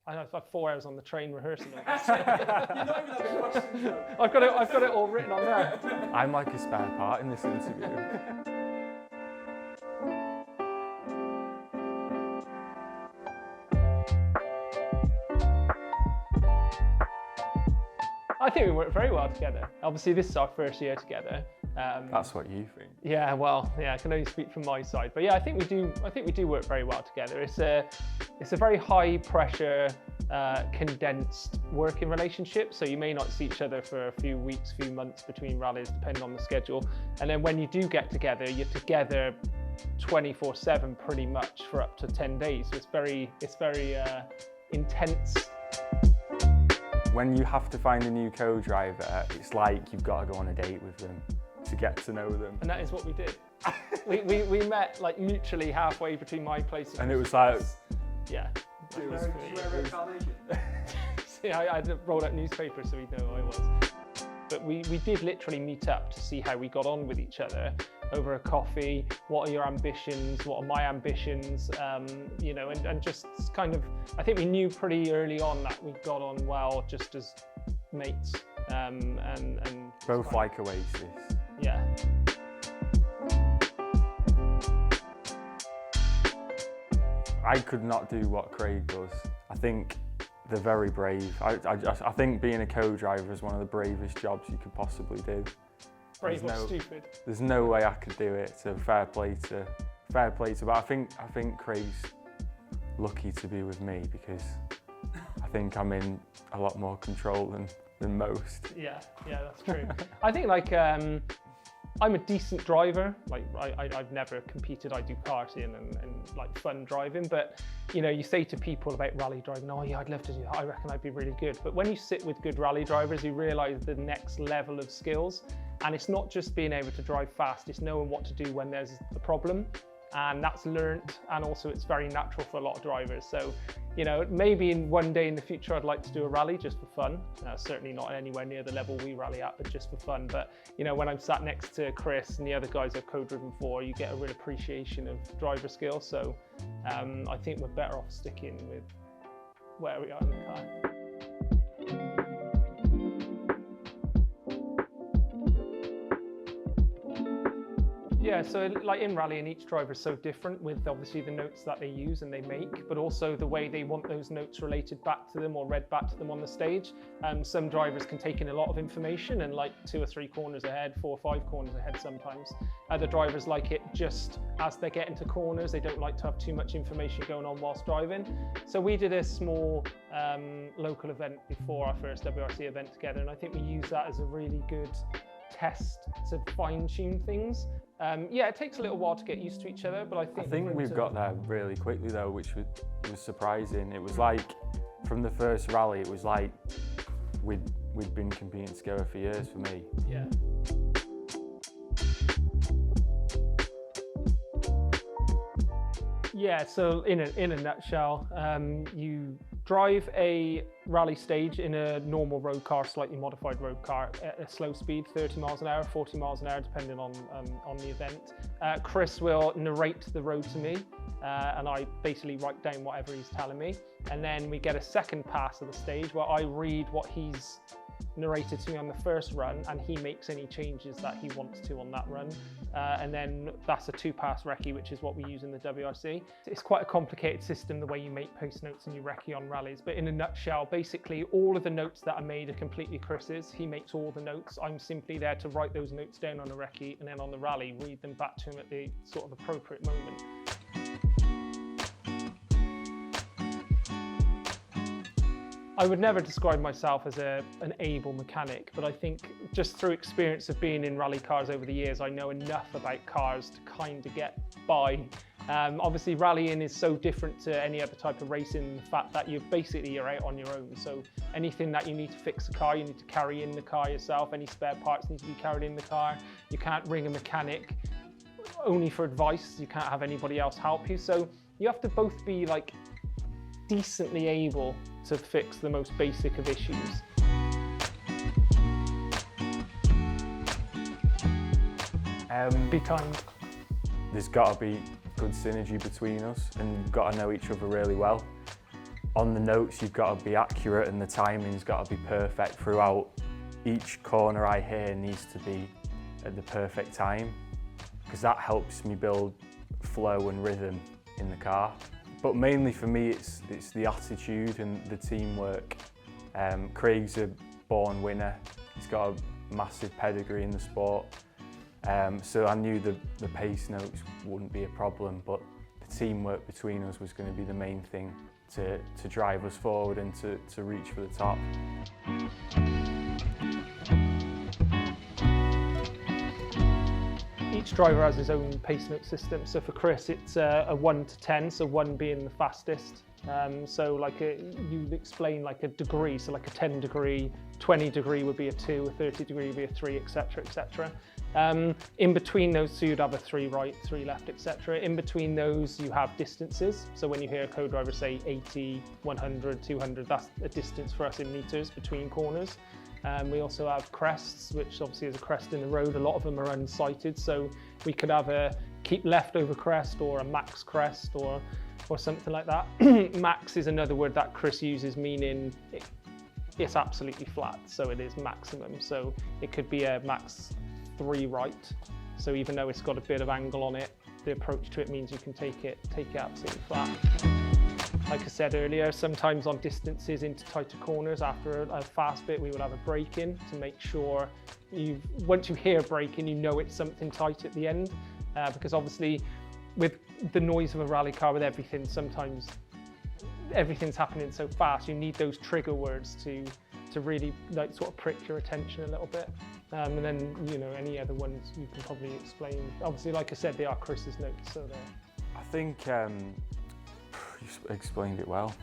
I know, it's like 4 hours on the train rehearsing all this. You're not even having questions though. I've got it all written on there. I'm like a spare part in this interview. I think we work very well together. Obviously, this is our first year together. That's what you think. Yeah, well, yeah, I can only speak from my side, but yeah, I think we do work very well together. It's a very high pressure, condensed working relationship. So you may not see each other for a few weeks, few months between rallies, depending on the schedule. And then when you do get together, you're together 24/7 pretty much for up to 10 days. So it's very intense. When you have to find a new co-driver, it's like you've got to go on a date with them to get to know them. And that is what we did. we met like mutually halfway between my place And it was like, yeah. Did you wear a red carnation? See, I rolled out newspapers so he'd know who I was. But we did literally meet up to see how we got on with each other over a coffee. What are your ambitions? What are my ambitions? You know, and just kind of, I think we knew pretty early on that we got on well just as mates. And both like Oasis. yeah. I could not do what Craig does. I think they're very brave. I think being a co-driver is one of the bravest jobs you could possibly do. Brave or stupid. There's no way I could do it. So fair play to. But I think Craig's lucky to be with me because I think I'm in a lot more control than most. Yeah, that's true. I think like I'm a decent driver. Like I've never competed. I do karting and like fun driving. But you know, you say to people about rally driving, oh yeah, I'd love to do that. I reckon I'd be really good. But when you sit with good rally drivers, you realise the next level of skills. And it's not just being able to drive fast. It's knowing what to do when there's a problem. And that's learnt, and also it's very natural for a lot of drivers. So, you know, maybe in one day in the future I'd like to do a rally just for fun. Certainly not anywhere near the level we rally at, but just for fun. But, you know, when I'm sat next to Chris and the other guys I've co-driven for, you get a real appreciation of driver skill. So I think we're better off sticking with where we are in the car. Yeah, so like in rallying, each driver is so different with obviously the notes that they use and they make, but also the way they want those notes related back to them or read back to them on the stage. Some drivers can take in a lot of information and like 2 or 3 corners ahead, 4 or 5 corners ahead sometimes. Other drivers like it just as they get into corners, they don't like to have too much information going on whilst driving. So we did a small local event before our first WRC event together, and I think we used that as a really good test to fine-tune things. Yeah, it takes a little while to get used to each other, but I think we've got there really quickly though, which was surprising. It was like, from the first rally, it was like we'd been competing together for years for me. Yeah. Yeah, so in a nutshell, you drive a rally stage in a normal road car, slightly modified road car at a slow speed, 30 miles an hour, 40 miles an hour, depending on the event. Chris will narrate the road to me, and I basically write down whatever he's telling me. And then we get a second pass of the stage where I read what he's narrated to me on the first run, and he makes any changes that he wants to on that run. And then that's a 2-pass recce, which is what we use in the WRC. It's quite a complicated system, the way you make post notes and you recce on rallies. But in a nutshell, basically all of the notes that are made are completely Chris's. He makes all the notes. I'm simply there to write those notes down on a recce, and then on the rally, read them back to him at the sort of appropriate moment. I would never describe myself as an able mechanic, but I think just through experience of being in rally cars over the years, I know enough about cars to kind of get by. Obviously, rallying is so different to any other type of racing, the fact that you're out on your own. So anything that you need to fix a car, you need to carry in the car yourself. Any spare parts need to be carried in the car. You can't ring a mechanic only for advice. You can't have anybody else help you. So you have to both be like decently able to fix the most basic of issues. Be kind. There's got to be good synergy between us, and we've got to know each other really well. On the notes, you've got to be accurate and the timing's got to be perfect throughout. Each corner I hear needs to be at the perfect time, because that helps me build flow and rhythm in the car. But mainly for me, it's the attitude and the teamwork. Craig's a born winner. He's got a massive pedigree in the sport. So I knew the pace notes wouldn't be a problem, but the teamwork between us was going to be the main thing to drive us forward and to reach for the top. Each driver has his own pace note system. So for Chris, it's a 1 to 10, so 1 being the fastest. So like you explain like a degree, so like a 10 degree, 20 degree would be a 2, a 30 degree would be a 3, etc, etc. In between those, so you'd have a 3 right, 3 left, etc. In between those, you have distances. So when you hear a co-driver say 80, 100, 200, that's a distance for us in meters between corners. We also have crests, which obviously is a crest in the road. A lot of them are unsighted, so we could have a keep left over crest or a max crest or something like that. Max is another word that Chris uses, meaning it's absolutely flat, so it is maximum. So it could be a max 3 right. So even though it's got a bit of angle on it, the approach to it means you can take it absolutely flat. Like I said earlier, sometimes on distances into tighter corners, after a fast bit, we will have a brake in to make sure once you hear braking, you know it's something tight at the end. Because obviously, with the noise of a rally car, with everything, sometimes everything's happening so fast. You need those trigger words to really like sort of prick your attention a little bit. And then any other ones you can probably explain. Obviously, like I said, they are Chris's notes, so they're. I think you explained it well.